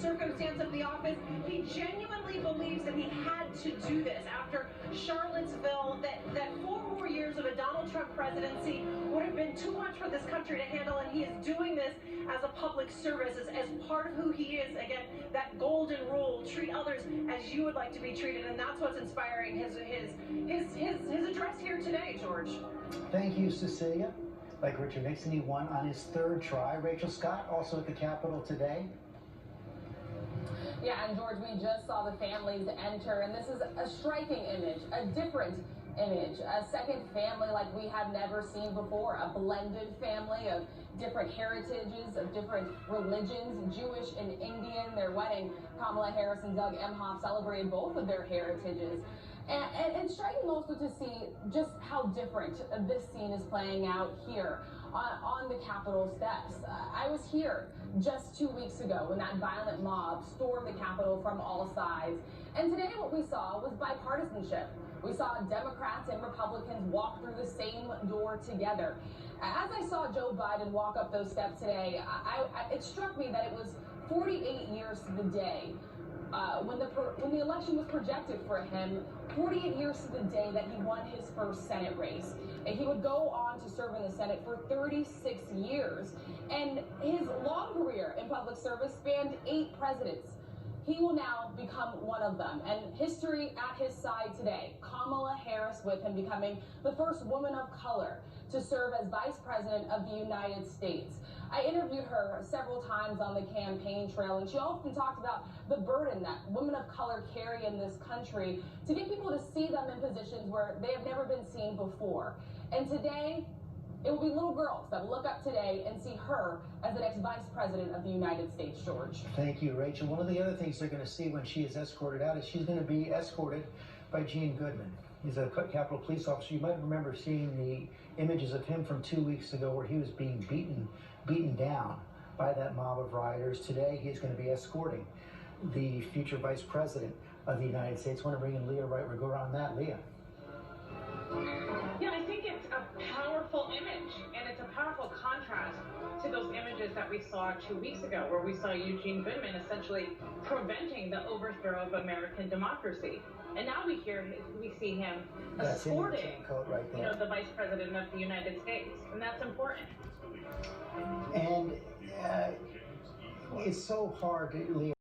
circumstance of the office. He genuinely believes that he had to do this after Charlottesville, that 4 more years of a Donald Trump presidency would have been too much for this country to handle, and he is doing this as a public service, as part of who he is. Again, that golden rule: treat others as you would like to be treated, and that's what's inspiring his address here today, George. Thank you, Cecilia. Like Richard Nixon, he won on his 3rd try. Rachel Scott, also at the Capitol today. Yeah, and George, we just saw the families enter, and this is a striking image, a different image, a second family like we have never seen before, a blended family of different heritages, of different religions, Jewish and Indian. Their wedding, Kamala Harris and Doug Emhoff celebrated both of their heritages. And striking also to see just how different this scene is playing out here on the Capitol steps. I was here just 2 weeks ago when that violent mob stormed the Capitol from all sides. And today what we saw was bipartisanship. We saw Democrats and Republicans walk through the same door together. As I saw Joe Biden walk up those steps today, it struck me that it was 48 years to the day when the election was projected for him, 48 years to the day that he won his first Senate race. And he would go on to serve in the Senate for 36 years. And his long career in public service spanned 8 presidents. He will now become one of them, and history at his side today. Kamala Harris with him, becoming the first woman of color to serve as Vice President of the United States. I interviewed her several times on the campaign trail, and she often talked about the burden that women of color carry in this country to get people to see them in positions where they have never been seen before. And today, it will be little girls that look up today and see her as the next Vice President of the United States, George. Thank you, Rachel. One of the other things they're going to see when she is escorted out is she's going to be escorted by Gene Goodman. He's a Capitol police officer. You might remember seeing the images of him from 2 weeks ago where he was being beaten down by that mob of rioters. Today, he's going to be escorting the future Vice President of the United States. I want to bring in Leah Wright. We'll go around that. Leah. Yeah, I think it's a powerful image, and it's a powerful contrast to those images that we saw 2 weeks ago, where we saw Eugene Goodman essentially preventing the overthrow of American democracy. And now we see him escorting, the Vice President of the United States, and that's important. And it's so hard, Leah.